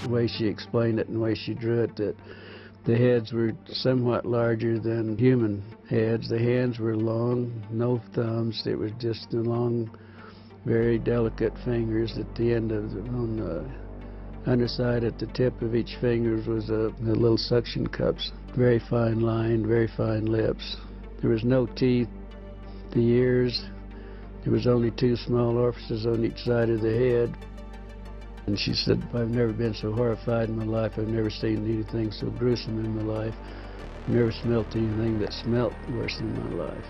the way she explained it and the way she drew it, that the heads were somewhat larger than human heads. The hands were long, no thumbs. It was just the long, very delicate fingers at the end of them. On the underside at the tip of each finger was the little suction cups. Very fine line, very fine lips. There was no teeth. The ears, there was only 2 small orifices on each side of the head. And she said, I've never been so horrified in my life. I've never seen anything so gruesome in my life. I've never smelt anything that smelt worse in my life.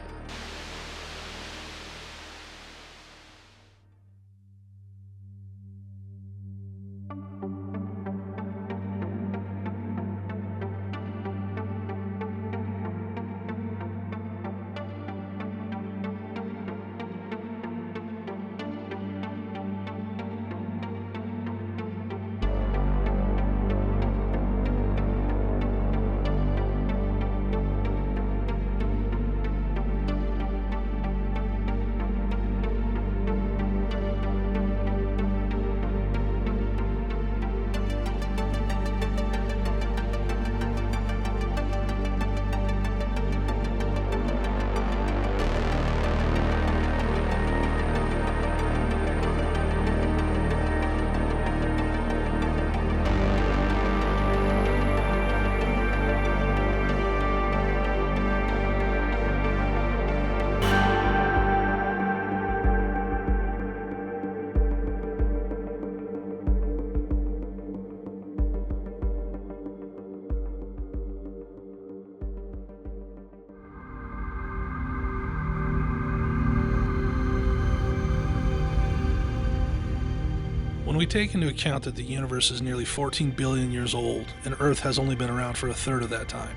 When we take into account that the universe is nearly 14 billion years old and Earth has only been around for a third of that time,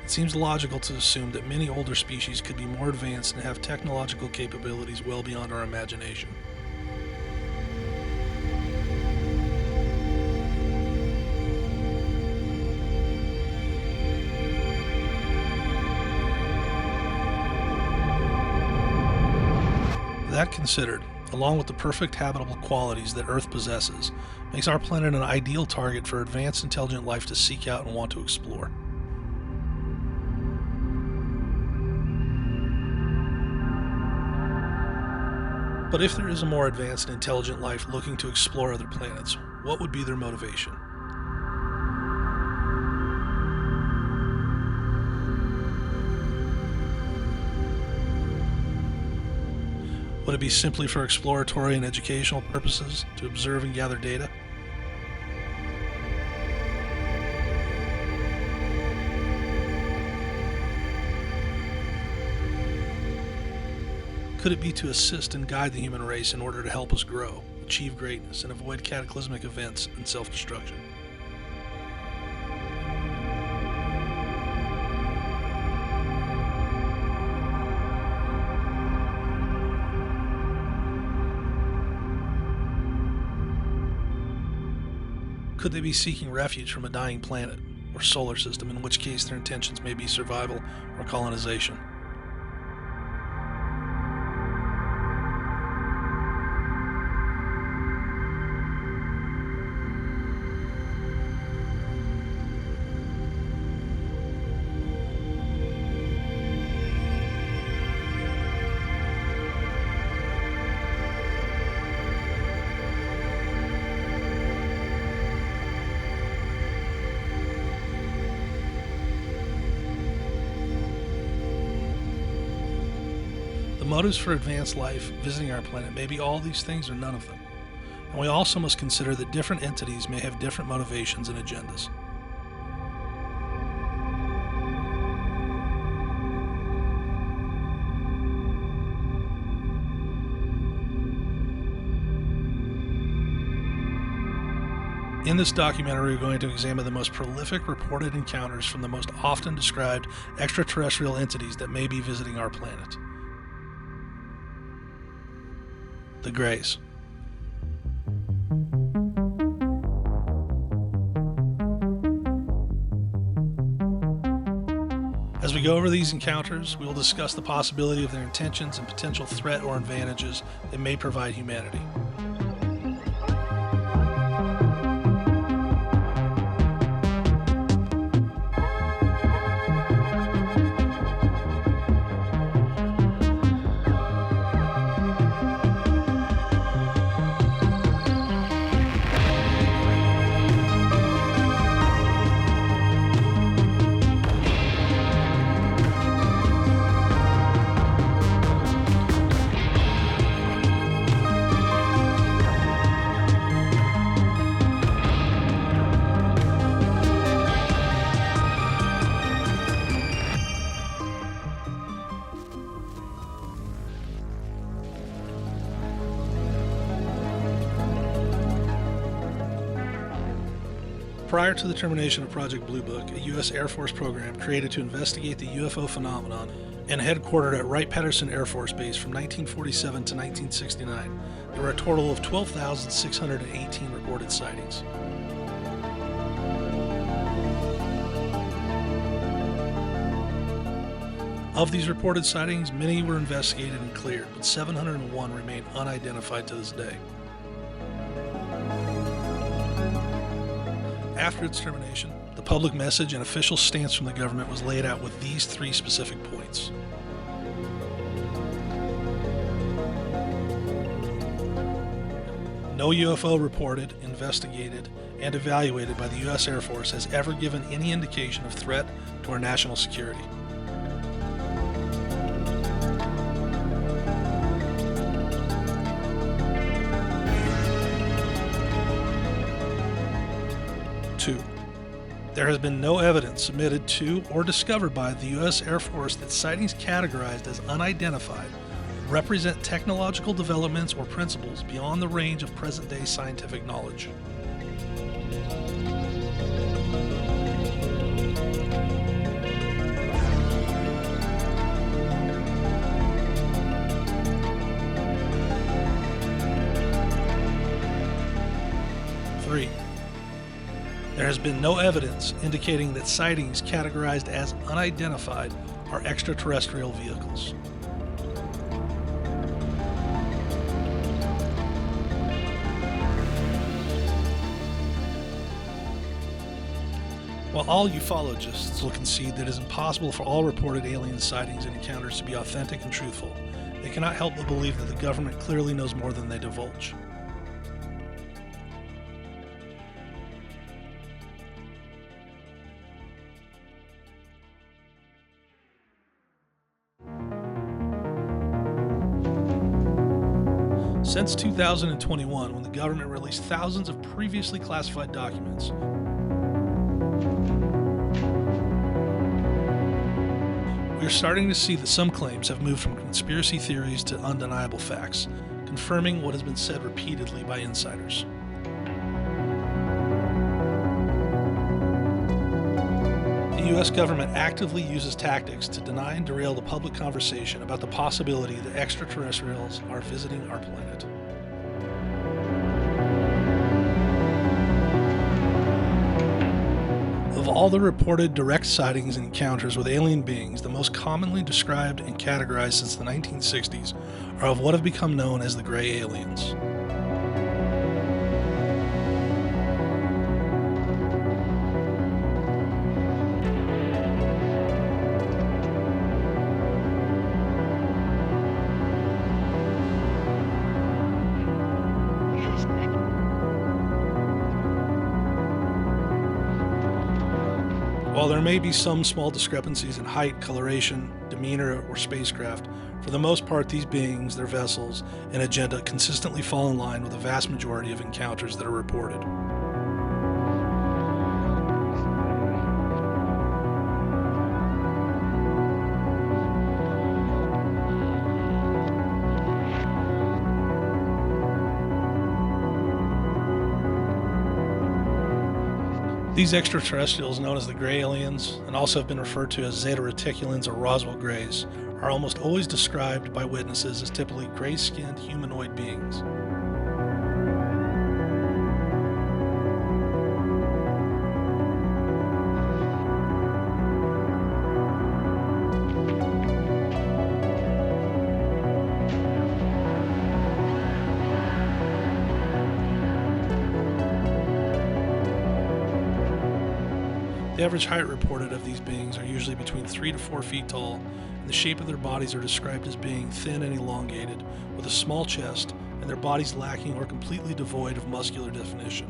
it seems logical to assume that many older species could be more advanced and have technological capabilities well beyond our imagination. That considered, along with the perfect habitable qualities that Earth possesses, makes our planet an ideal target for advanced intelligent life to seek out and want to explore. But if there is a more advanced and intelligent life looking to explore other planets, what would be their motivation? Would it be simply for exploratory and educational purposes, to observe and gather data? Could it be to assist and guide the human race in order to help us grow, achieve greatness, and avoid cataclysmic events and self-destruction? Could they be seeking refuge from a dying planet or solar system, in which case their intentions may be survival or colonization? The motives for advanced life visiting our planet may be all these things or none of them, and we also must consider that different entities may have different motivations and agendas. In this documentary, we're going to examine the most prolific reported encounters from the most often described extraterrestrial entities that may be visiting our planet. The Greys. As we go over these encounters, we will discuss the possibility of their intentions and potential threat or advantages they may provide humanity. Prior to the termination of Project Blue Book, a U.S. Air Force program created to investigate the UFO phenomenon and headquartered at Wright-Patterson Air Force Base from 1947 to 1969, there were a total of 12,618 reported sightings. Of these reported sightings, many were investigated and cleared, but 701 remain unidentified to this day. After its termination, the public message and official stance from the government was laid out with these three specific points. No UFO reported, investigated, and evaluated by the U.S. Air Force has ever given any indication of threat to our national security. Two, there has been no evidence submitted to or discovered by the U.S. Air Force that sightings categorized as unidentified represent technological developments or principles beyond the range of present-day scientific knowledge. Three, there has been no evidence indicating that sightings categorized as unidentified are extraterrestrial vehicles. While all ufologists will concede that it is impossible for all reported alien sightings and encounters to be authentic and truthful, they cannot help but believe that the government clearly knows more than they divulge. Since 2021, when the government released thousands of previously classified documents, we are starting to see that some claims have moved from conspiracy theories to undeniable facts, confirming what has been said repeatedly by insiders. The U.S. government actively uses tactics to deny and derail the public conversation about the possibility that extraterrestrials are visiting our planet. Of all the reported direct sightings and encounters with alien beings, the most commonly described and categorized since the 1960s are of what have become known as the gray aliens. While there may be some small discrepancies in height, coloration, demeanor, or spacecraft, for the most part these beings, their vessels, and agenda consistently fall in line with the vast majority of encounters that are reported. These extraterrestrials, known as the gray aliens, and also have been referred to as Zeta Reticulans or Roswell Greys, are almost always described by witnesses as typically gray-skinned humanoid beings. The average height reported of these beings are usually between 3 to 4 feet tall, and the shape of their bodies are described as being thin and elongated, with a small chest, and their bodies lacking or completely devoid of muscular definition,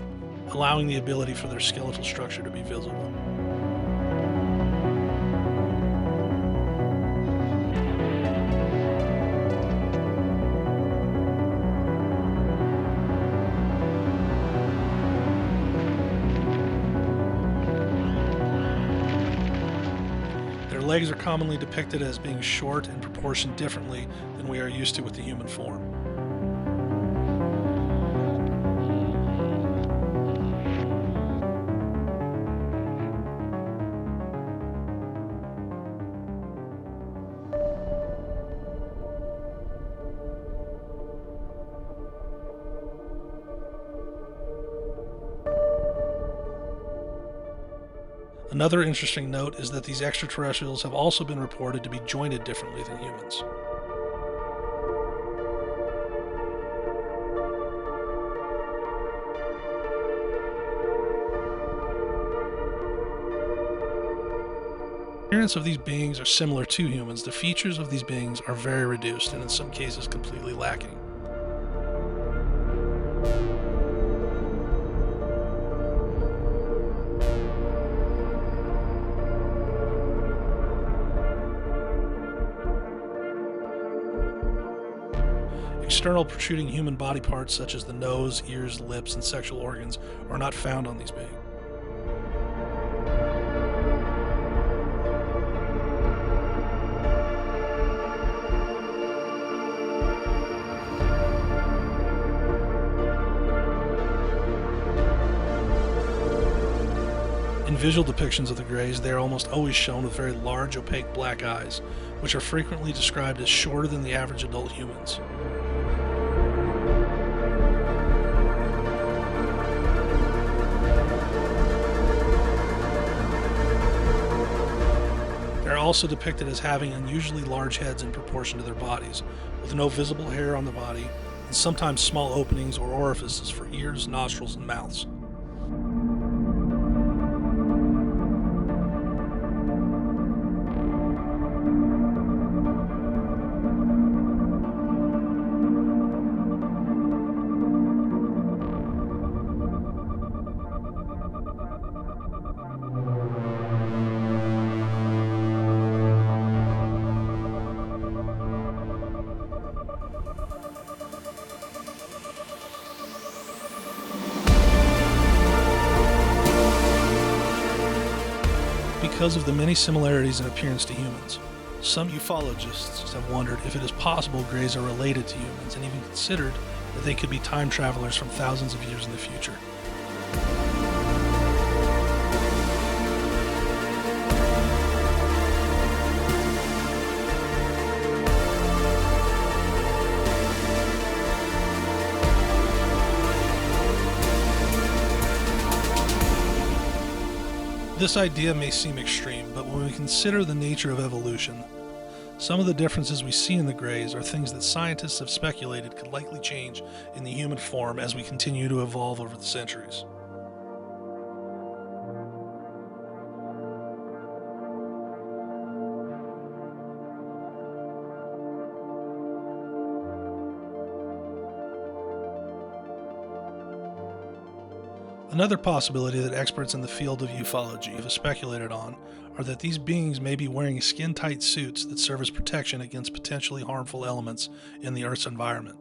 allowing the ability for their skeletal structure to be visible. Legs are commonly depicted as being short and proportioned differently than we are used to with the human form. Another interesting note is that these extraterrestrials have also been reported to be jointed differently than humans. The appearance of these beings are similar to humans. The features of these beings are very reduced and in some cases completely lacking. External protruding human body parts such as the nose, ears, lips, and sexual organs are not found on these beings. In visual depictions of the Greys, they are almost always shown with very large, opaque black eyes, which are frequently described as shorter than the average adult humans. They are also depicted as having unusually large heads in proportion to their bodies, with no visible hair on the body, and sometimes small openings or orifices for ears, nostrils, and mouths. Because of the many similarities in appearance to humans, some ufologists have wondered if it is possible Greys are related to humans, and even considered that they could be time travelers from thousands of years in the future. This idea may seem extreme, but when we consider the nature of evolution, some of the differences we see in the Greys are things that scientists have speculated could likely change in the human form as we continue to evolve over the centuries. Another possibility that experts in the field of ufology have speculated on are that these beings may be wearing skin-tight suits that serve as protection against potentially harmful elements in the Earth's environment.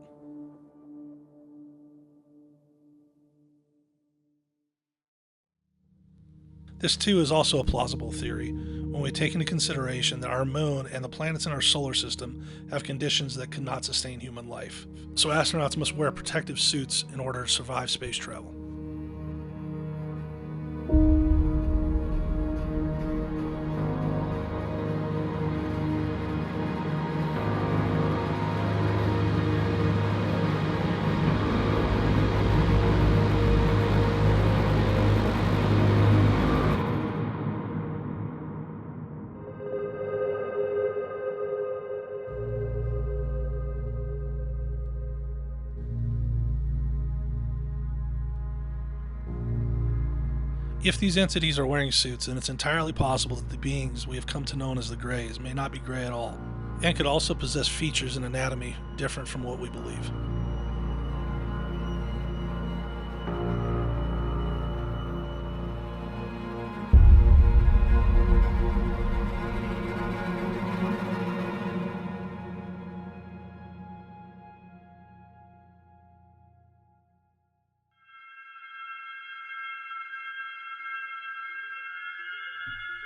This too is also a plausible theory when we take into consideration that our moon and the planets in our solar system have conditions that could not sustain human life, so astronauts must wear protective suits in order to survive space travel. If these entities are wearing suits, then it's entirely possible that the beings we have come to know as the Greys may not be Grey at all, and could also possess features and anatomy different from what we believe.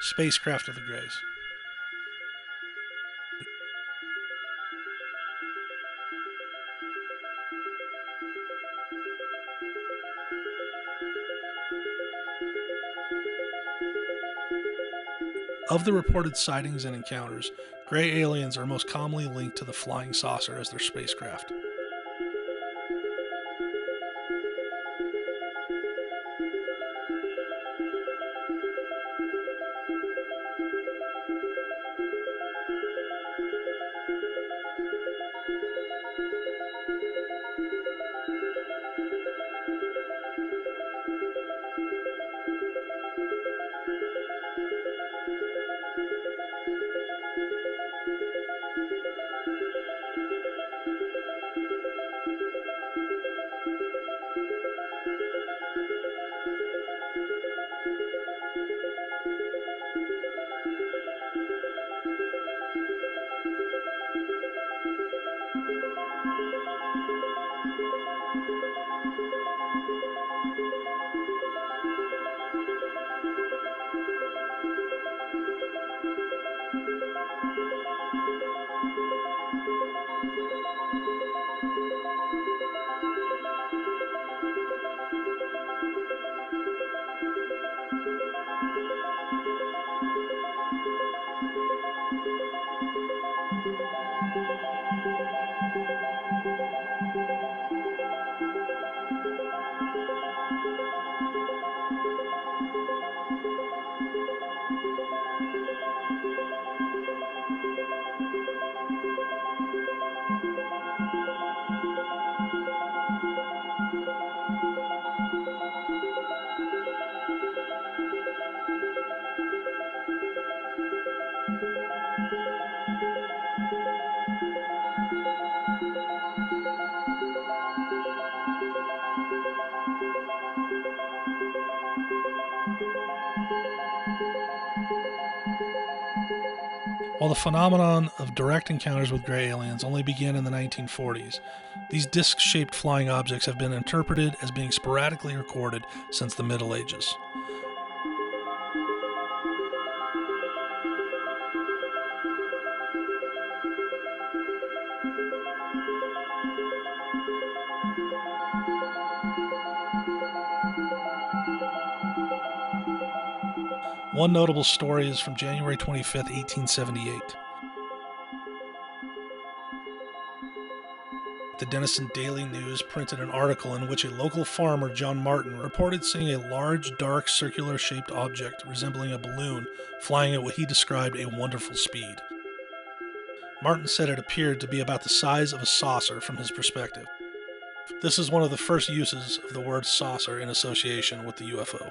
Spacecraft of the Greys. Of the reported sightings and encounters, gray aliens are most commonly linked to the flying saucer as their spacecraft. While the phenomenon of direct encounters with gray aliens only began in the 1940s, these disc-shaped flying objects have been interpreted as being sporadically recorded since the Middle Ages. One notable story is from January 25, 1878. The Denison Daily News printed an article in which a local farmer, John Martin, reported seeing a large, dark, circular-shaped object resembling a balloon flying at what he described a wonderful speed. Martin said it appeared to be about the size of a saucer from his perspective. This is one of the first uses of the word saucer in association with the UFO.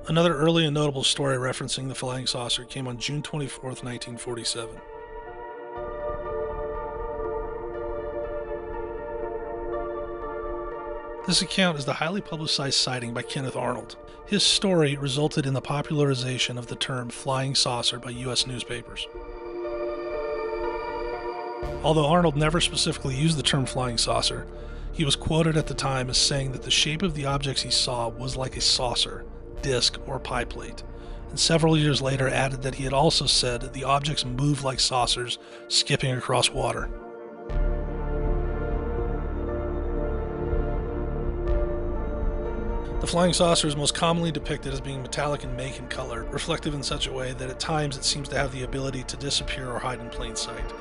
Another early and notable story referencing the flying saucer came on June 24, 1947. This account is the highly publicized sighting by Kenneth Arnold. His story resulted in the popularization of the term flying saucer by U.S. newspapers. Although Arnold never specifically used the term flying saucer, he was quoted at the time as saying that the shape of the objects he saw was like a saucer, disc, or pie plate, and several years later added that he had also said the objects moved like saucers skipping across water. The flying saucer is most commonly depicted as being metallic in make and color, reflective in such a way that at times it seems to have the ability to disappear or hide in plain sight.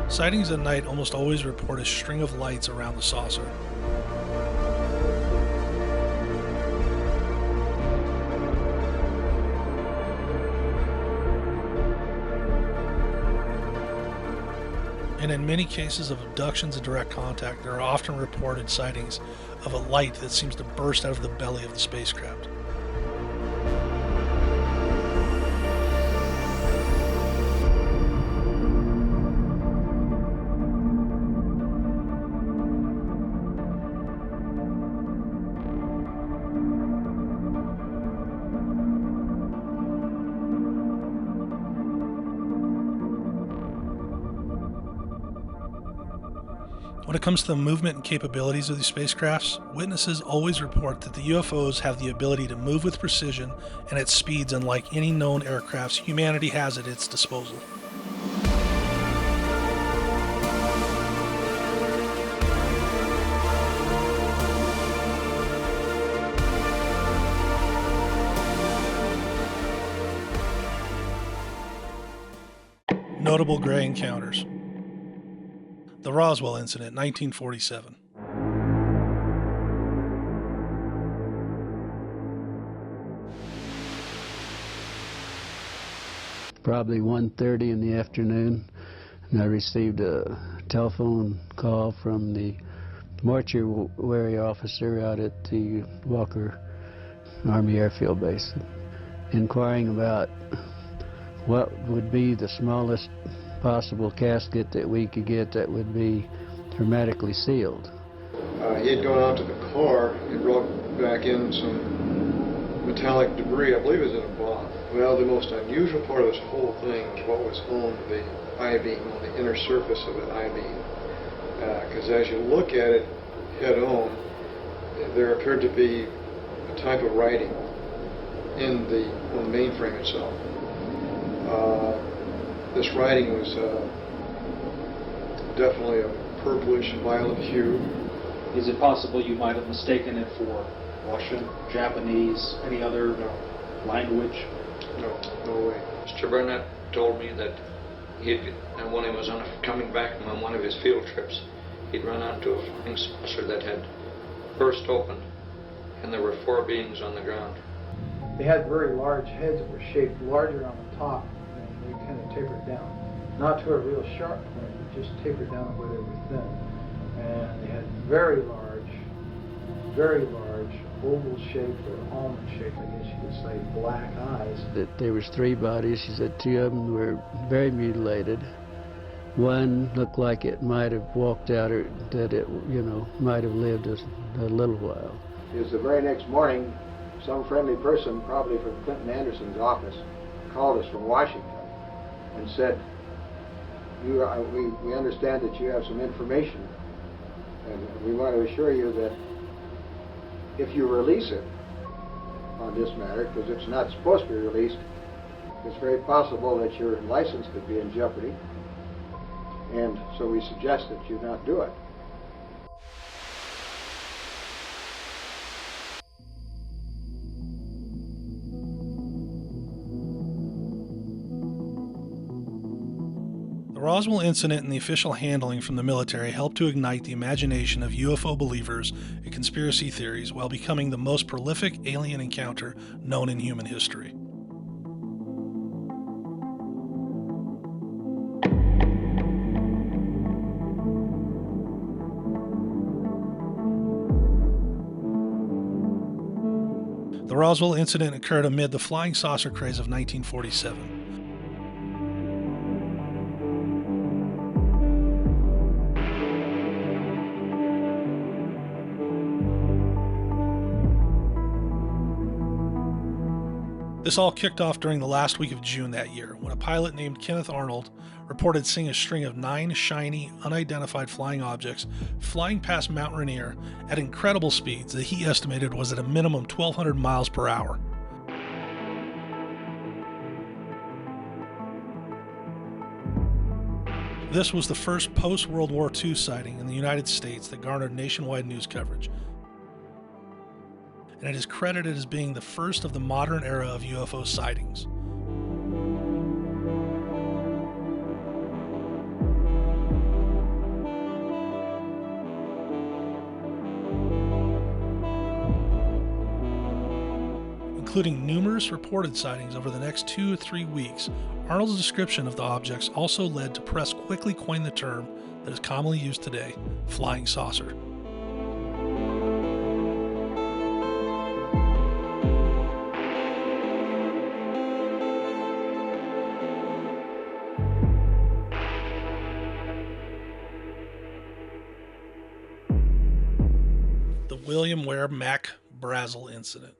Sightings at night almost always report a string of lights around the saucer. And in many cases of abductions and direct contact, there are often reported sightings of a light that seems to burst out of the belly of the spacecraft. When it comes to the movement and capabilities of these spacecrafts, witnesses always report that the UFOs have the ability to move with precision and at speeds unlike any known aircrafts humanity has at its disposal. Notable gray encounters. The Roswell Incident, 1947. Probably 1:30 in the afternoon, and I received a telephone call from the mortuary officer out at the Walker Army Airfield Base, inquiring about what would be the smallest possible casket that we could get that would be hermetically sealed. He had gone out to the car and brought back in some metallic debris. I believe it was in a box. Well, the most unusual part of this whole thing was what was on the I-beam, on the inner surface of the I-beam. Because as you look at it head on, there appeared to be a type of writing on the mainframe itself. This writing was definitely a purplish violet hue, Is it possible you might have mistaken it for Russian, Japanese, any other language? No way. Mr. Burnett told me that when he was coming back from one of his field trips, he'd run onto a flying saucer that had burst open, and there were 4 beings on the ground. They had very large heads that were shaped larger on the top, and they kind of tapered down. Not to a real sharp point, but just tapered down where they were thin. And they had very large, oval-shaped or almond-shaped, I guess you could say, black eyes. There was 3 bodies. She said 2 of them were very mutilated. One looked like it might have walked out, or that it, might have lived a little while. It was the very next morning, some friendly person, probably from Clinton Anderson's office, called us from Washington and said, we understand that you have some information, and we want to assure you that if you release it on this matter, because it's not supposed to be released, it's very possible that your license could be in jeopardy, and so we suggest that you not do it. The Roswell Incident and the official handling from the military helped to ignite the imagination of UFO believers and conspiracy theories while becoming the most prolific alien encounter known in human history. The Roswell Incident occurred amid the flying saucer craze of 1947. This all kicked off during the last week of June that year, when a pilot named Kenneth Arnold reported seeing a string of 9 shiny, unidentified flying objects flying past Mount Rainier at incredible speeds that he estimated was at a minimum 1,200 miles per hour. This was the first post-World War II sighting in the United States that garnered nationwide news coverage, and it is credited as being the first of the modern era of UFO sightings. Including numerous reported sightings over the next 2 or 3 weeks, Arnold's description of the objects also led to press quickly coin the term that is commonly used today, flying saucer. The William Ware Mac Brazel Incident.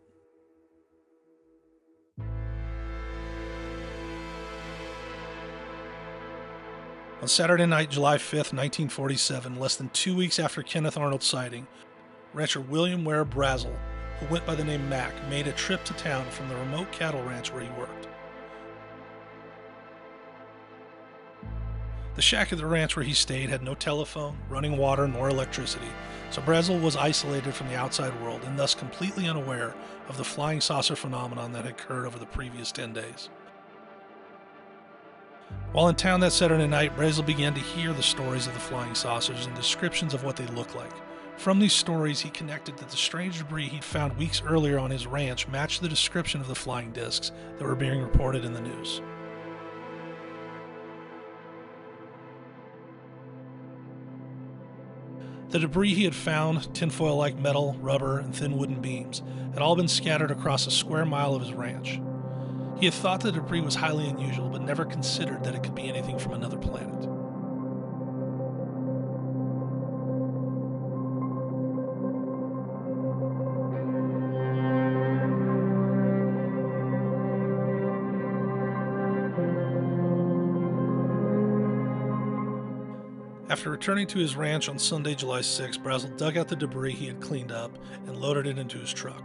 On Saturday night, July 5th, 1947, less than 2 weeks after Kenneth Arnold's sighting, rancher William Ware Brazel, who went by the name Mac, made a trip to town from the remote cattle ranch where he worked. The shack at the ranch where he stayed had no telephone, running water, nor electricity, so Brazel was isolated from the outside world and thus completely unaware of the flying saucer phenomenon that had occurred over the previous 10 days. While in town that Saturday night, Brazel began to hear the stories of the flying saucers and descriptions of what they looked like. From these stories, he connected that the strange debris he'd found weeks earlier on his ranch matched the description of the flying discs that were being reported in the news. The debris he had found, tinfoil-like metal, rubber, and thin wooden beams, had all been scattered across a square mile of his ranch. He had thought the debris was highly unusual, but never considered that it could be anything from another planet. After returning to his ranch on Sunday, July 6, Brazel dug out the debris he had cleaned up and loaded it into his truck.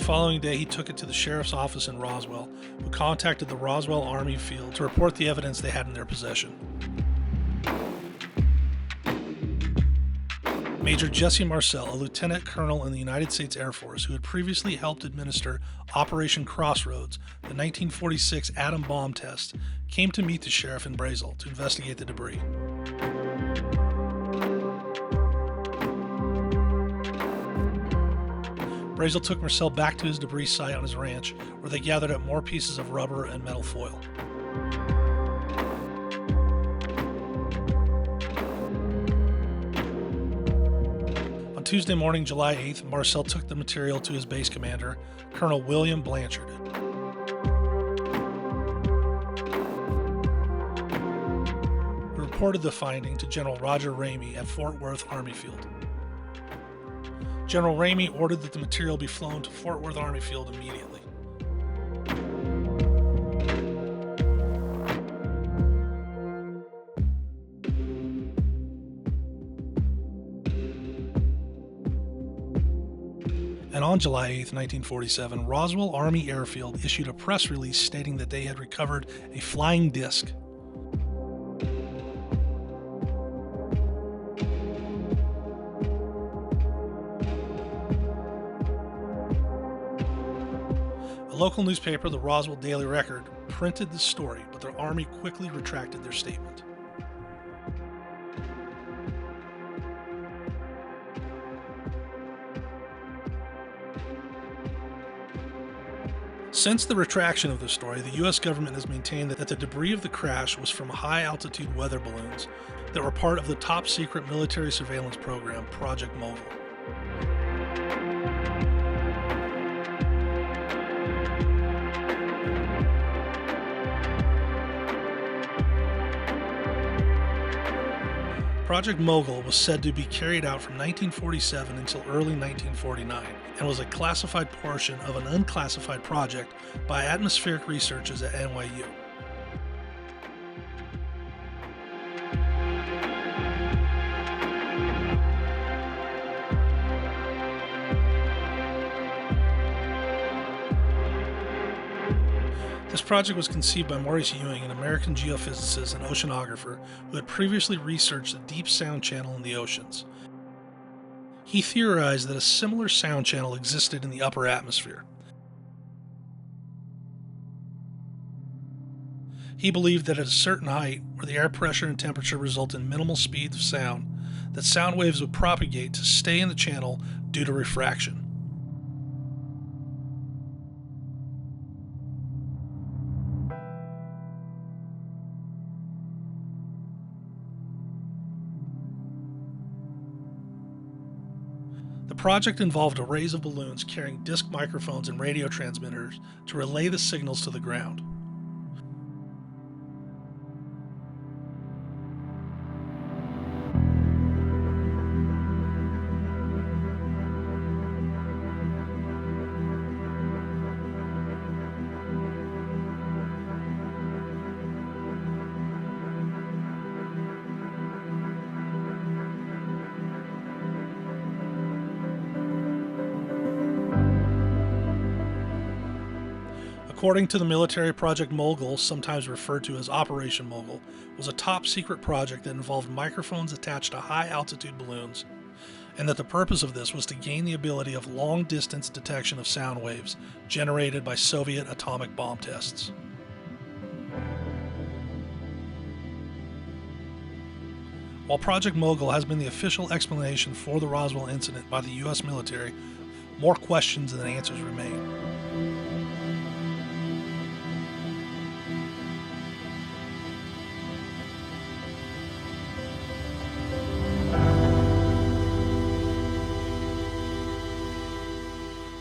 following day, he took it to the sheriff's office in Roswell, who contacted the Roswell Army Field to report the evidence they had in their possession. Major Jesse Marcel, a lieutenant colonel in the United States Air Force who had previously helped administer Operation Crossroads, the 1946 atom bomb test, came to meet the sheriff in Brazel to investigate the debris. Brazel took Marcel back to his debris site on his ranch, where they gathered up more pieces of rubber and metal foil. On Tuesday morning, July 8th, Marcel took the material to his base commander, Colonel William Blanchard. He reported the finding to General Roger Ramey at Fort Worth Army Field. General Ramey ordered that the material be flown to Fort Worth Army Field immediately. And on July 8, 1947, Roswell Army Airfield issued a press release stating that they had recovered a flying disc. A local newspaper, the Roswell Daily Record, printed the story, but the Army quickly retracted their statement. Since the retraction of the story, the U.S. government has maintained that the debris of the crash was from high-altitude weather balloons that were part of the top-secret military surveillance program, Project Mogul. Project Mogul was said to be carried out from 1947 until early 1949 and was a classified portion of an unclassified project by atmospheric researchers at NYU. This project was conceived by Maurice Ewing, an American geophysicist and oceanographer who had previously researched the deep sound channel in the oceans. He theorized that a similar sound channel existed in the upper atmosphere. He believed that at a certain height, where the air pressure and temperature result in minimal speed of sound, that sound waves would propagate to stay in the channel due to refraction. The project involved arrays of balloons carrying disc microphones and radio transmitters to relay the signals to the ground. According to the military, Project Mogul, sometimes referred to as Operation Mogul, was a top-secret project that involved microphones attached to high-altitude balloons, and that the purpose of this was to gain the ability of long-distance detection of sound waves generated by Soviet atomic bomb tests. While Project Mogul has been the official explanation for the Roswell incident by the U.S. military, more questions than answers remain.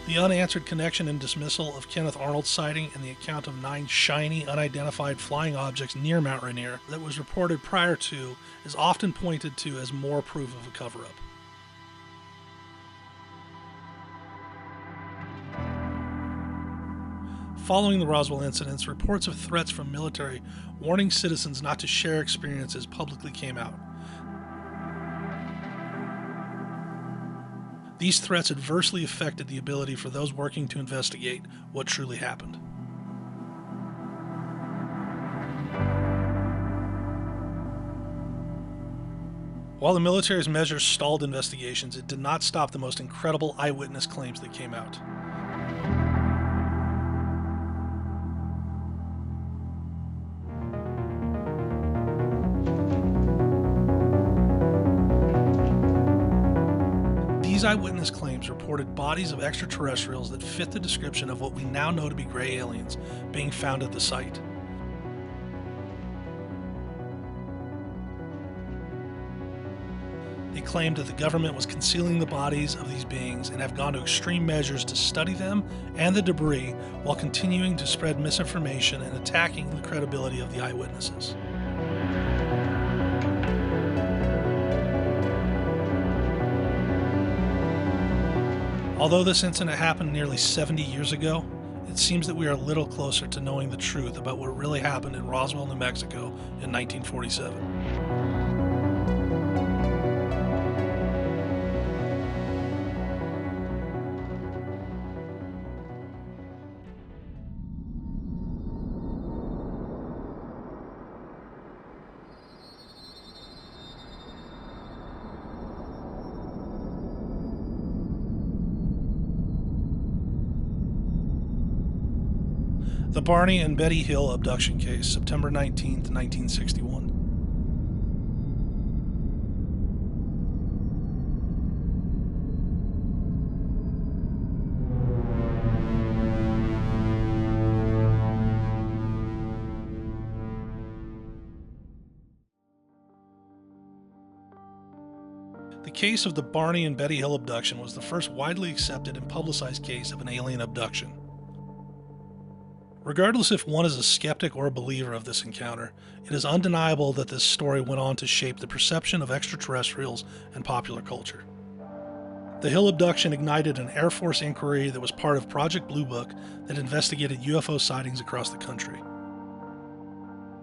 The unanswered connection and dismissal of Kenneth Arnold's sighting and the account of 9 shiny, unidentified flying objects near Mount Rainier that was reported prior to is often pointed to as more proof of a cover-up. Following the Roswell incidents, reports of threats from military warning citizens not to share experiences publicly came out. These threats adversely affected the ability for those working to investigate what truly happened. While the military's measures stalled investigations, it did not stop the most incredible eyewitness claims that came out. These eyewitness claims reported bodies of extraterrestrials that fit the description of what we now know to be gray aliens being found at the site. They claimed that the government was concealing the bodies of these beings and have gone to extreme measures to study them and the debris while continuing to spread misinformation and attacking the credibility of the eyewitnesses. Although this incident happened nearly 70 years ago, it seems that we are a little closer to knowing the truth about what really happened in Roswell, New Mexico in 1947. The Barney and Betty Hill abduction case, September 19, 1961. The case of the Barney and Betty Hill abduction was the first widely accepted and publicized case of an alien abduction. Regardless if one is a skeptic or a believer of this encounter, it is undeniable that this story went on to shape the perception of extraterrestrials and popular culture. The Hill abduction ignited an Air Force inquiry that was part of Project Blue Book that investigated UFO sightings across the country.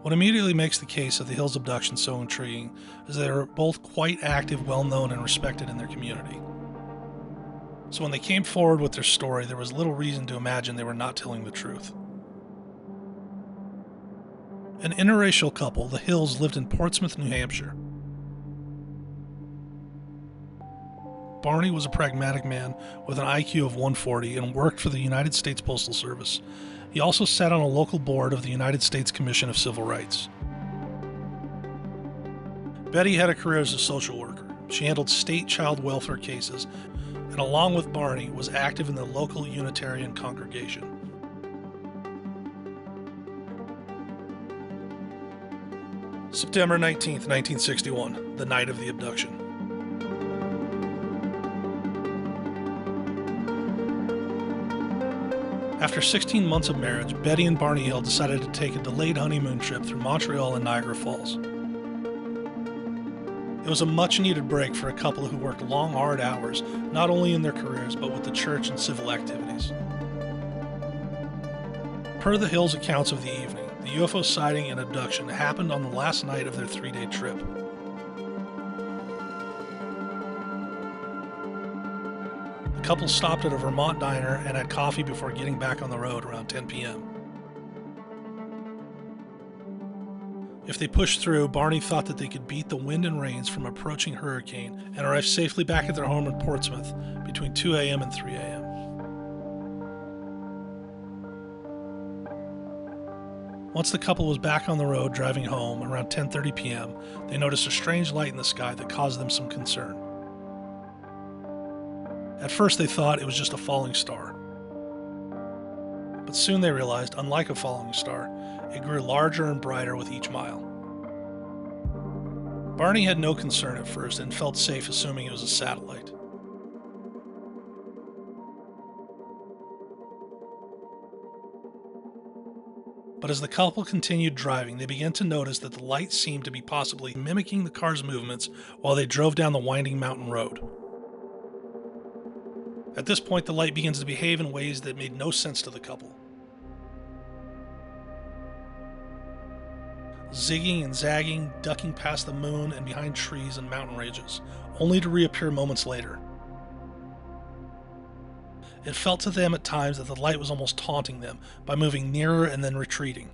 What immediately makes the case of the Hill's abduction so intriguing is that they are both quite active, well-known, and respected in their community. So when they came forward with their story, there was little reason to imagine they were not telling the truth. An interracial couple, the Hills, lived in Portsmouth, New Hampshire. Barney was a pragmatic man with an IQ of 140 and worked for the United States Postal Service. He also sat on a local board of the United States Commission of Civil Rights. Betty had a career as a social worker. She handled state child welfare cases, and along with Barney, was active in the local Unitarian congregation. September 19, 1961, the night of the abduction. After 16 months of marriage, Betty and Barney Hill decided to take a delayed honeymoon trip through Montreal and Niagara Falls. It was a much-needed break for a couple who worked long, hard hours, not only in their careers, but with the church and civil activities. Per the Hills' accounts of the evening, the UFO sighting and abduction happened on the last night of their 3-day trip. The couple stopped at a Vermont diner and had coffee before getting back on the road around 10 p.m. If they pushed through, Barney thought that they could beat the wind and rains from approaching hurricane and arrive safely back at their home in Portsmouth between 2 a.m. and 3 a.m. Once the couple was back on the road driving home around 10:30 p.m., they noticed a strange light in the sky that caused them some concern. At first they thought it was just a falling star. But soon they realized, unlike a falling star, it grew larger and brighter with each mile. Barney had no concern at first and felt safe assuming it was a satellite. But as the couple continued driving, they began to notice that the light seemed to be possibly mimicking the car's movements while they drove down the winding mountain road. At this point, the light begins to behave in ways that made no sense to the couple. Zigging and zagging, ducking past the moon and behind trees and mountain ranges, only to reappear moments later. It felt to them at times that the light was almost taunting them by moving nearer and then retreating.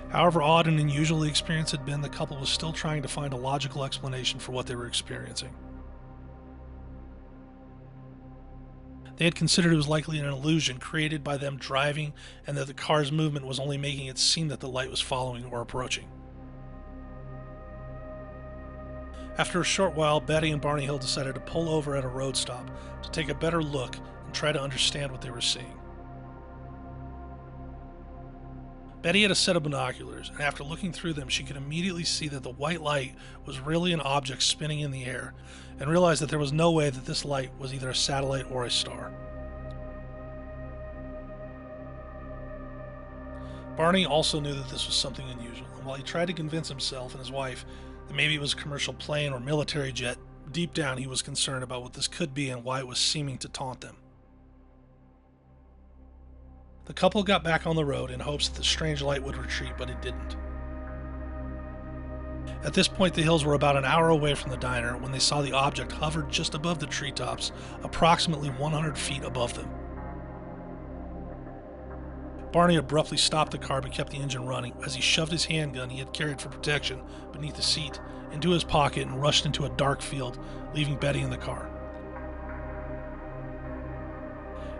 However odd and unusual the experience had been, the couple was still trying to find a logical explanation for what they were experiencing. They had considered it was likely an illusion created by them driving, and that the car's movement was only making it seem that the light was following or approaching. After a short while, Betty and Barney Hill decided to pull over at a road stop to take a better look and try to understand what they were seeing. Betty had a set of binoculars, and after looking through them, she could immediately see that the white light was really an object spinning in the air, and realized that there was no way that this light was either a satellite or a star. Barney also knew that this was something unusual, and while he tried to convince himself and his wife that maybe it was a commercial plane or military jet, deep down he was concerned about what this could be and why it was seeming to taunt them. The couple got back on the road in hopes that the strange light would retreat, but it didn't. At this point, the Hills were about an hour away from the diner when they saw the object hovered just above the treetops, approximately 100 feet above them. Barney abruptly stopped the car but kept the engine running as he shoved his handgun he had carried for protection beneath the seat into his pocket and rushed into a dark field, leaving Betty in the car.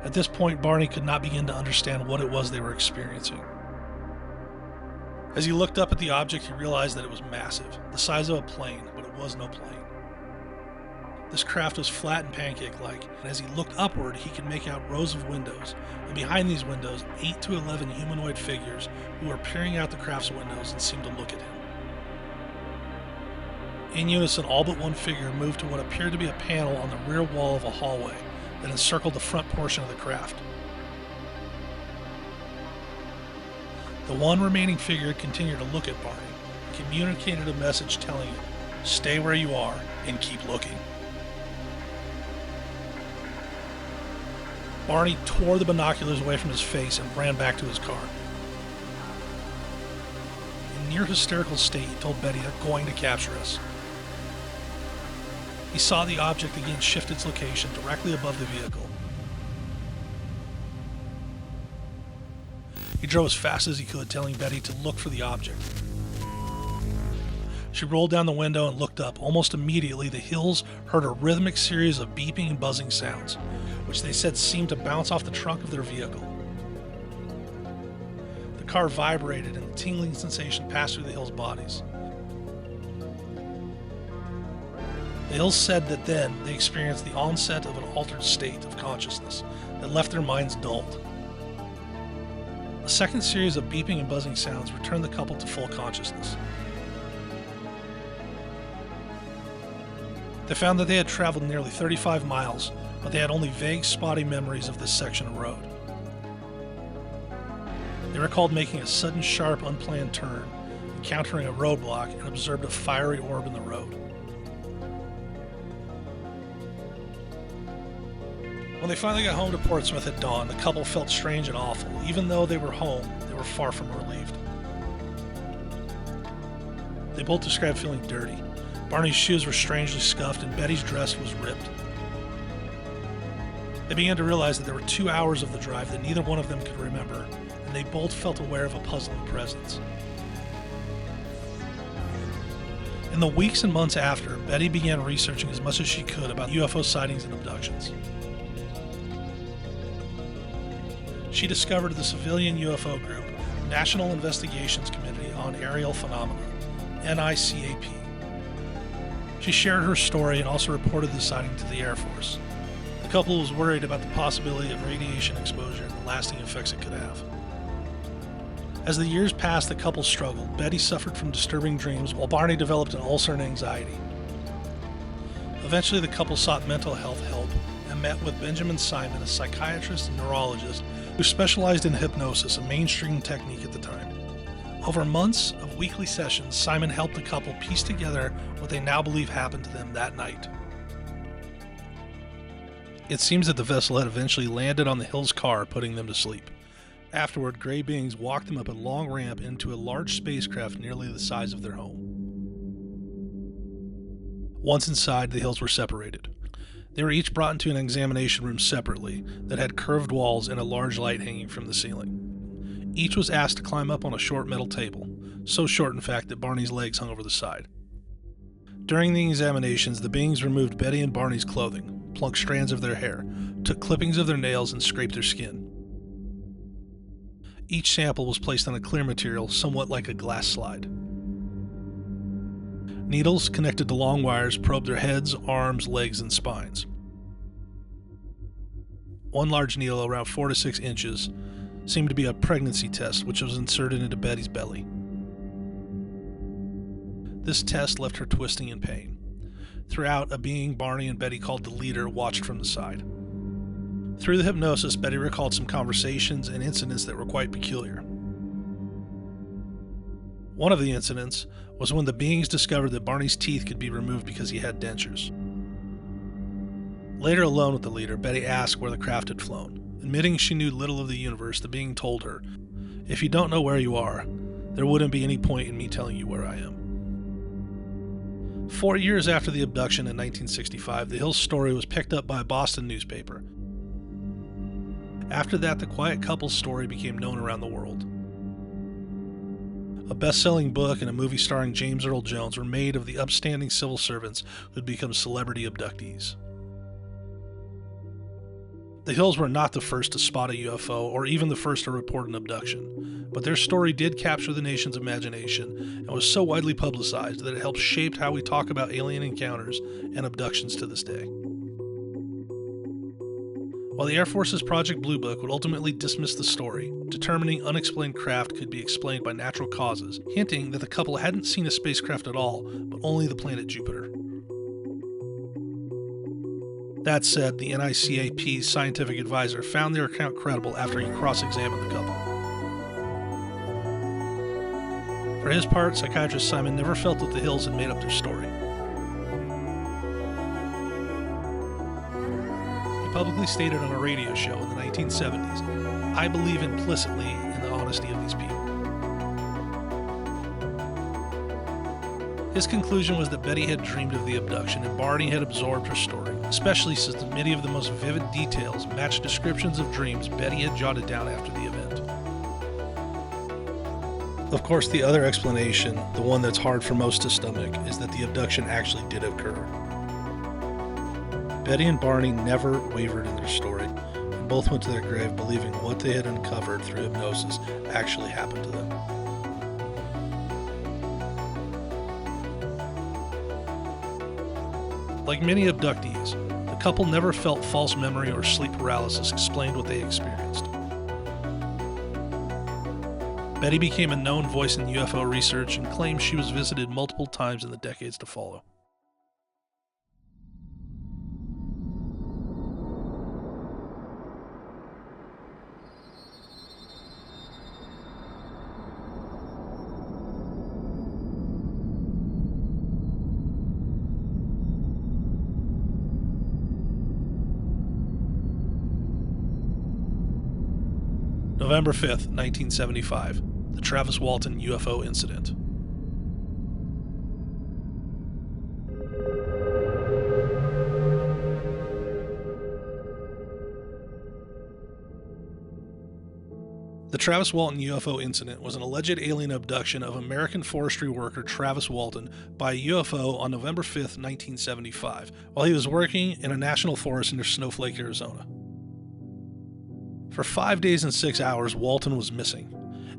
At this point, Barney could not begin to understand what it was they were experiencing. As he looked up at the object, he realized that it was massive, the size of a plane, but it was no plane. This craft was flat and pancake-like, and as he looked upward, he could make out rows of windows, and behind these windows, 8 to 11 humanoid figures who were peering out the craft's windows and seemed to look at him. In unison, all but one figure moved to what appeared to be a panel on the rear wall of a hallway that encircled the front portion of the craft. The one remaining figure continued to look at Barney and communicated a message telling him, "Stay where you are and keep looking." Barney tore the binoculars away from his face and ran back to his car. In near hysterical state, he told Betty they're going to capture us. He saw the object again shift its location directly above the vehicle. He drove as fast as he could, telling Betty to look for the object. She rolled down the window and looked up. Almost immediately, the Hills heard a rhythmic series of beeping and buzzing sounds, which they said seemed to bounce off the trunk of their vehicle. The car vibrated and a tingling sensation passed through the Hills' bodies. The Hills said that then they experienced the onset of an altered state of consciousness that left their minds dulled. A second series of beeping and buzzing sounds returned the couple to full consciousness. They found that they had traveled nearly 35 miles, but they had only vague, spotty memories of this section of road. They recalled making a sudden, sharp, unplanned turn, encountering a roadblock, and observed a fiery orb in the road. When they finally got home to Portsmouth at dawn, the couple felt strange and awful. Even though they were home, they were far from relieved. They both described feeling dirty. Barney's shoes were strangely scuffed, and Betty's dress was ripped. They began to realize that there were 2 hours of the drive that neither one of them could remember, and they both felt aware of a puzzling presence. In the weeks and months after, Betty began researching as much as she could about UFO sightings and abductions. She discovered the civilian UFO group, National Investigations Committee on Aerial Phenomena, NICAP. She shared her story and also reported the sighting to the Air Force. The couple was worried about the possibility of radiation exposure and the lasting effects it could have. As the years passed, the couple struggled. Betty suffered from disturbing dreams, while Barney developed an ulcer and anxiety. Eventually, the couple sought mental health help and met with Benjamin Simon, a psychiatrist and neurologist who specialized in hypnosis, a mainstream technique at the time. Over months of weekly sessions, Simon helped the couple piece together what they now believe happened to them that night. It seems that the vessel had eventually landed on the Hills' car, putting them to sleep. Afterward, gray beings walked them up a long ramp into a large spacecraft nearly the size of their home. Once inside, the Hills were separated. They were each brought into an examination room separately that had curved walls and a large light hanging from the ceiling. Each was asked to climb up on a short metal table, so short in fact that Barney's legs hung over the side. During the examinations, the beings removed Betty and Barney's clothing, plucked strands of their hair, took clippings of their nails, and scraped their skin. Each sample was placed on a clear material, somewhat like a glass slide. Needles connected to long wires probed their heads, arms, legs, and spines. One large needle, around 4 to 6 inches, seemed to be a pregnancy test, which was inserted into Betty's belly. This test left her twisting in pain. Throughout, a being Barney and Betty called the Leader watched from the side. Through the hypnosis, Betty recalled some conversations and incidents that were quite peculiar. One of the incidents was when the beings discovered that Barney's teeth could be removed because he had dentures. Later, alone with the Leader, Betty asked where the craft had flown. Admitting she knew little of the universe, the being told her, "If you don't know where you are, there wouldn't be any point in me telling you where I am." 4 years after the abduction in 1965, the Hills' story was picked up by a Boston newspaper. After that, the quiet couple's story became known around the world. A best-selling book and a movie starring James Earl Jones were made of the upstanding civil servants who had become celebrity abductees. The Hills were not the first to spot a UFO or even the first to report an abduction, but their story did capture the nation's imagination and was so widely publicized that it helped shape how we talk about alien encounters and abductions to this day. While the Air Force's Project Blue Book would ultimately dismiss the story, determining unexplained craft could be explained by natural causes, hinting that the couple hadn't seen a spacecraft at all, but only the planet Jupiter. That said, the NICAP's scientific advisor found their account credible after he cross-examined the couple. For his part, psychiatrist Simon never felt that the Hills had made up their story. He publicly stated on a radio show in the 1970s, "I believe implicitly in the honesty of these people." His conclusion was that Betty had dreamed of the abduction and Barney had absorbed her story, especially since many of the most vivid details matched descriptions of dreams Betty had jotted down after the event. Of course, the other explanation, the one that's hard for most to stomach, is that the abduction actually did occur. Betty and Barney never wavered in their story, and both went to their grave believing what they had uncovered through hypnosis actually happened to them. Like many abductees, the couple never felt false memory or sleep paralysis explained what they experienced. Betty became a known voice in UFO research and claimed she was visited multiple times in the decades to follow. November 5th, 1975, the Travis Walton UFO Incident. The Travis Walton UFO incident was an alleged alien abduction of American forestry worker Travis Walton by a UFO on November 5th, 1975, while he was working in a national forest near Snowflake, Arizona. For 5 days and 6 hours, Walton was missing.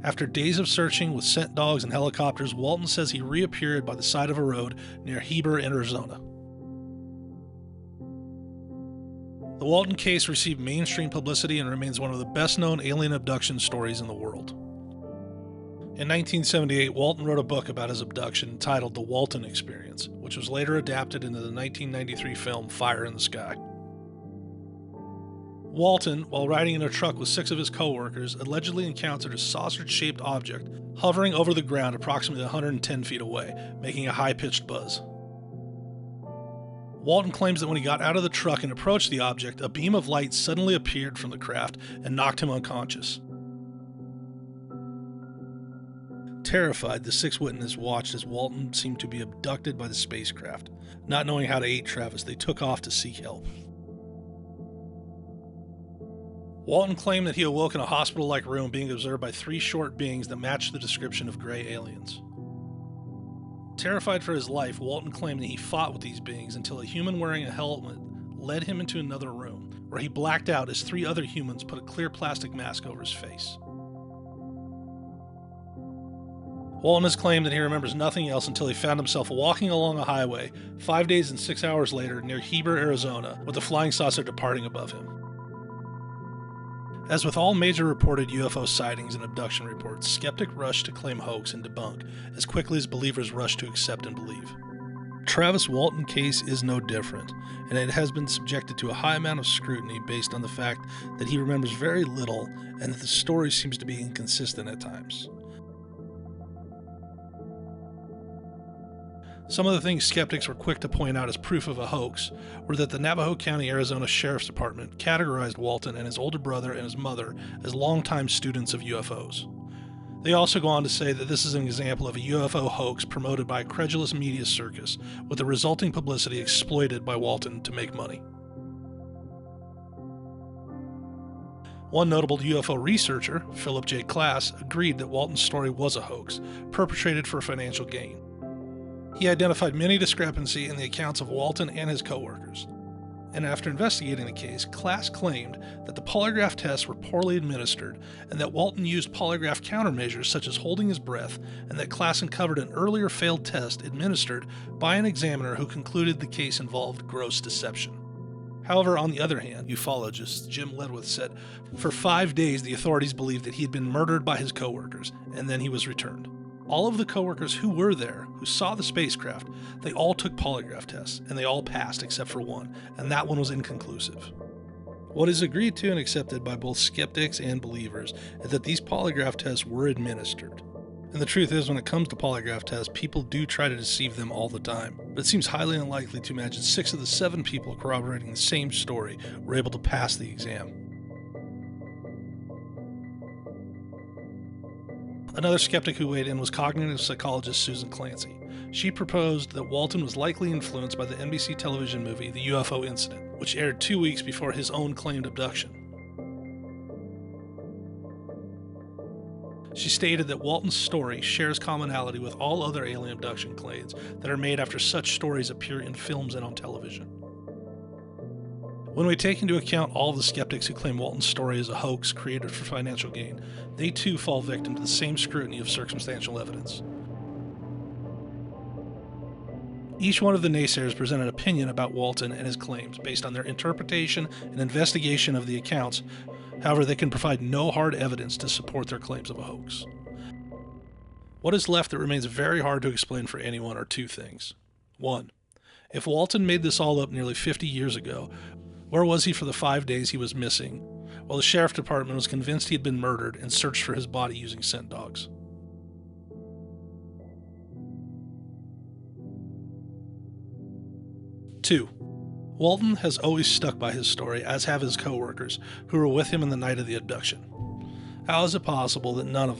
After days of searching with scent dogs and helicopters, Walton says he reappeared by the side of a road near Heber, Arizona. The Walton case received mainstream publicity and remains one of the best-known alien abduction stories in the world. In 1978, Walton wrote a book about his abduction entitled The Walton Experience, which was later adapted into the 1993 film Fire in the Sky. Walton, while riding in a truck with 6 of his co-workers, allegedly encountered a saucer-shaped object hovering over the ground approximately 110 feet away, making a high-pitched buzz. Walton claims that when he got out of the truck and approached the object, a beam of light suddenly appeared from the craft and knocked him unconscious. Terrified, the six witnesses watched as Walton seemed to be abducted by the spacecraft. Not knowing how to aid Travis, they took off to seek help. Walton claimed that he awoke in a hospital-like room being observed by three short beings that matched the description of gray aliens. Terrified for his life, Walton claimed that he fought with these beings until a human wearing a helmet led him into another room, where he blacked out as three other humans put a clear plastic mask over his face. Walton has claimed that he remembers nothing else until he found himself walking along a highway 5 days and 6 hours later near Heber, Arizona, with a flying saucer departing above him. As with all major reported UFO sightings and abduction reports, skeptics rush to claim hoax and debunk as quickly as believers rush to accept and believe. Travis Walton case is no different, and it has been subjected to a high amount of scrutiny based on the fact that he remembers very little and that the story seems to be inconsistent at times. Some of the things skeptics were quick to point out as proof of a hoax were that the Navajo County, Arizona Sheriff's Department categorized Walton and his older brother and his mother as longtime students of UFOs. They also go on to say that this is an example of a UFO hoax promoted by a credulous media circus, with the resulting publicity exploited by Walton to make money. One notable UFO researcher, Philip J. Klass, agreed that Walton's story was a hoax, perpetrated for financial gain. He identified many discrepancies in the accounts of Walton and his co-workers. And after investigating the case, Klass claimed that the polygraph tests were poorly administered and that Walton used polygraph countermeasures such as holding his breath, and that Klass uncovered an earlier failed test administered by an examiner who concluded the case involved gross deception. However, on the other hand, ufologist Jim Ledwith said, for 5 days the authorities believed that he had been murdered by his co-workers, and then he was returned. All of the co-workers who were there, who saw the spacecraft, they all took polygraph tests, and they all passed except for one, and that one was inconclusive. What is agreed to and accepted by both skeptics and believers is that these polygraph tests were administered. And the truth is, when it comes to polygraph tests, people do try to deceive them all the time. But it seems highly unlikely to imagine 6 of the 7 people corroborating the same story were able to pass the exam. Another skeptic who weighed in was cognitive psychologist Susan Clancy. She proposed that Walton was likely influenced by the NBC television movie The UFO Incident, which aired 2 weeks before his own claimed abduction. She stated that Walton's story shares commonality with all other alien abduction claims that are made after such stories appear in films and on television. When we take into account all the skeptics who claim Walton's story is a hoax created for financial gain, they too fall victim to the same scrutiny of circumstantial evidence. Each one of the naysayers present an opinion about Walton and his claims based on their interpretation and investigation of the accounts. However, they can provide no hard evidence to support their claims of a hoax. What is left that remains very hard to explain for anyone are 2 things. 1. If Walton made this all up nearly 50 years ago, where was he for the 5 days he was missing, while the sheriff department was convinced he had been murdered and searched for his body using scent dogs? 2. Walton has always stuck by his story, as have his co-workers, who were with him in the night of the abduction. How is it possible that none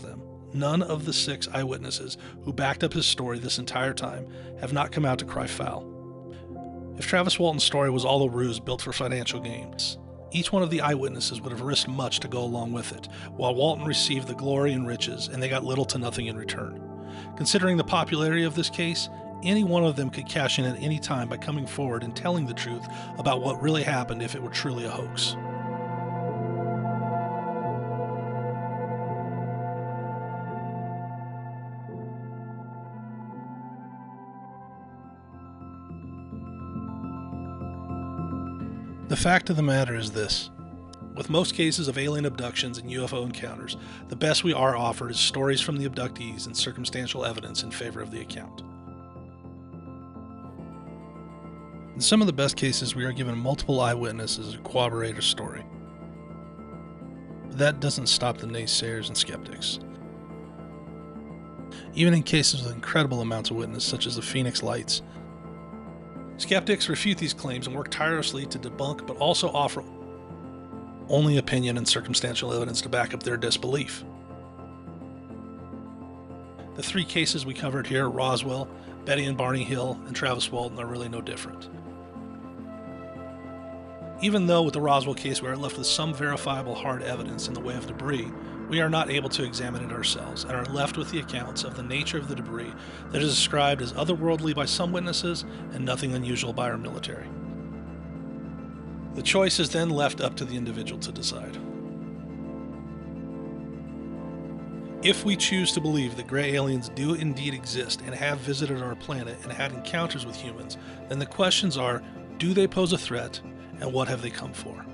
of the 6 eyewitnesses who backed up his story this entire time, have not come out to cry foul? If Travis Walton's story was all a ruse built for financial gains, each one of the eyewitnesses would have risked much to go along with it, while Walton received the glory and riches, and they got little to nothing in return. Considering the popularity of this case, any one of them could cash in at any time by coming forward and telling the truth about what really happened if it were truly a hoax. The fact of the matter is this. With most cases of alien abductions and UFO encounters, the best we are offered is stories from the abductees and circumstantial evidence in favor of the account. In some of the best cases, we are given multiple eyewitnesses who corroborate a story. But that doesn't stop the naysayers and skeptics. Even in cases with incredible amounts of witness, such as the Phoenix Lights, skeptics refute these claims and work tirelessly to debunk, but also offer only opinion and circumstantial evidence to back up their disbelief. The three cases we covered here, Roswell, Betty and Barney Hill, and Travis Walton, are really no different. Even though with the Roswell case we are left with some verifiable hard evidence in the way of debris, we are not able to examine it ourselves and are left with the accounts of the nature of the debris that is described as otherworldly by some witnesses and nothing unusual by our military. The choice is then left up to the individual to decide. If we choose to believe that gray aliens do indeed exist and have visited our planet and had encounters with humans, then the questions are, do they pose a threat, and what have they come for?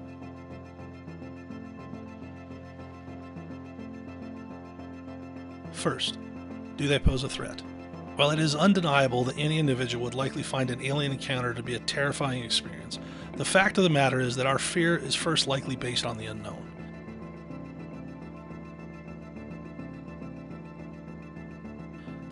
First, do they pose a threat? While it is undeniable that any individual would likely find an alien encounter to be a terrifying experience, the fact of the matter is that our fear is first likely based on the unknown.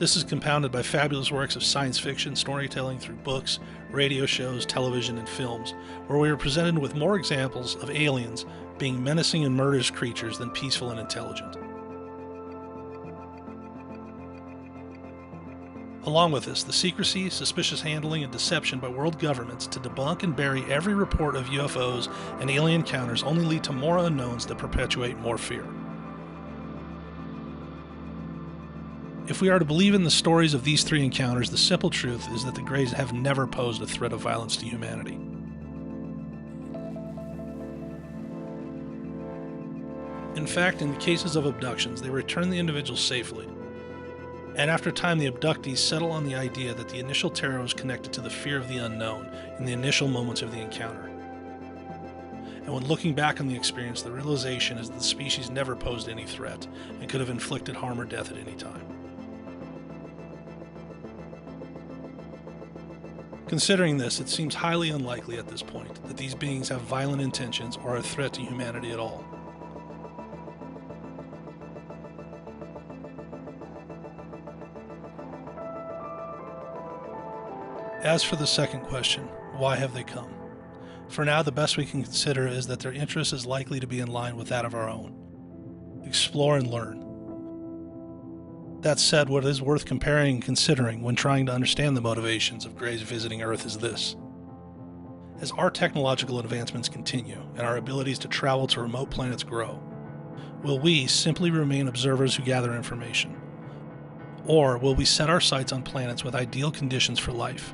This is compounded by fabulous works of science fiction storytelling through books, radio shows, television, and films, where we are presented with more examples of aliens being menacing and murderous creatures than peaceful and intelligent. Along with this, the secrecy, suspicious handling, and deception by world governments to debunk and bury every report of UFOs and alien encounters only lead to more unknowns that perpetuate more fear. If we are to believe in the stories of these three encounters, the simple truth is that the Greys have never posed a threat of violence to humanity. In fact, in the cases of abductions, they return the individuals safely. And after time, the abductees settle on the idea that the initial terror was connected to the fear of the unknown in the initial moments of the encounter. And when looking back on the experience, the realization is that the species never posed any threat and could have inflicted harm or death at any time. Considering this, it seems highly unlikely at this point that these beings have violent intentions or are a threat to humanity at all. As for the second question, why have they come? For now, the best we can consider is that their interest is likely to be in line with that of our own. Explore and learn. That said, what is worth comparing and considering when trying to understand the motivations of Greys visiting Earth is this. As our technological advancements continue and our abilities to travel to remote planets grow, will we simply remain observers who gather information? Or will we set our sights on planets with ideal conditions for life,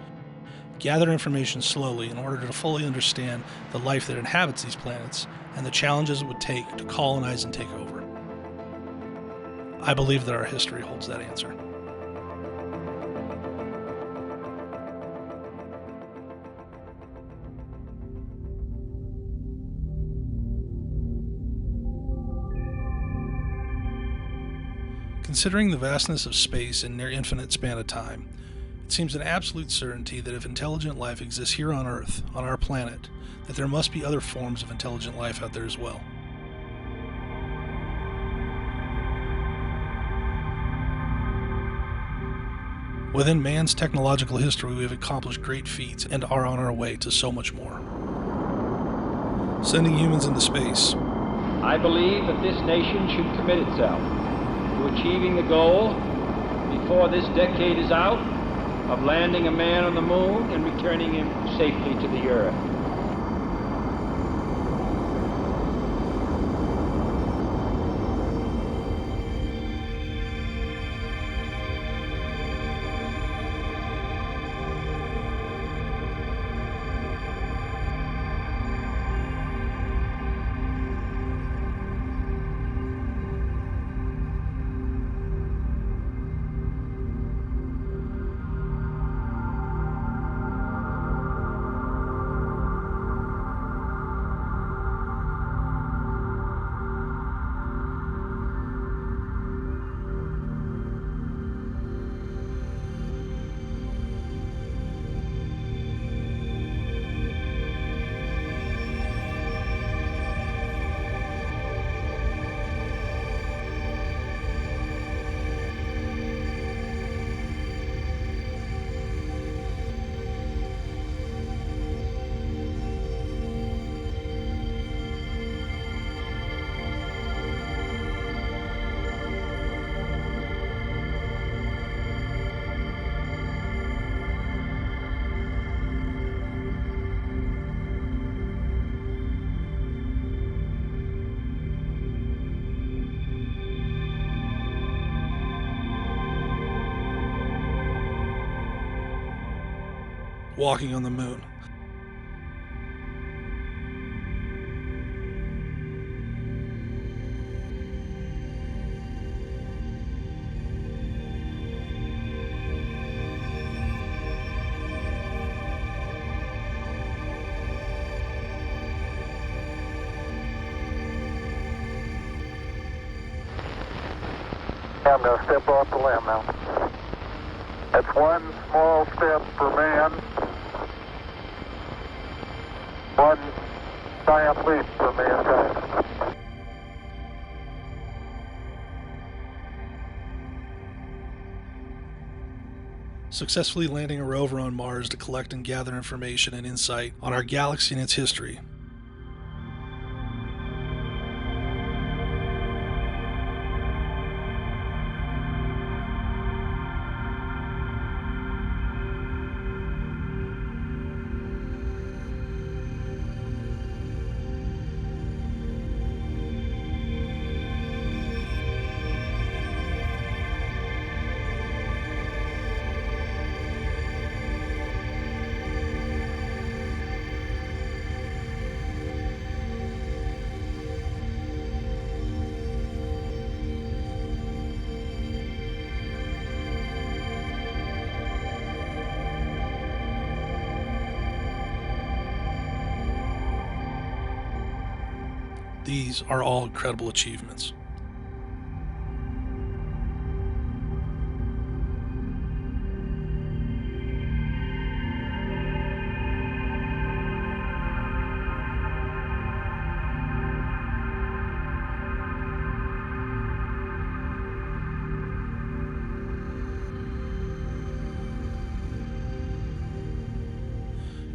gather information slowly in order to fully understand the life that inhabits these planets and the challenges it would take to colonize and take over? I believe that our history holds that answer. Considering the vastness of space and near infinite span of time, it seems an absolute certainty that if intelligent life exists here on Earth, on our planet, that there must be other forms of intelligent life out there as well. Within man's technological history, we have accomplished great feats and are on our way to so much more. Sending humans into space. I believe that this nation should commit itself to achieving the goal, before this decade is out, of landing a man on the moon and returning him safely to the Earth. walking on the moon. I'm going to step off the limb now. That's one small step for man, one giant leap for mankind. Successfully landing a rover on Mars to collect and gather information and insight on our galaxy and its history. These are all incredible achievements.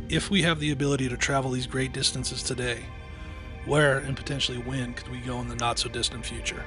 If we have the ability to travel these great distances today, where and potentially when could we go in the not-so-distant future?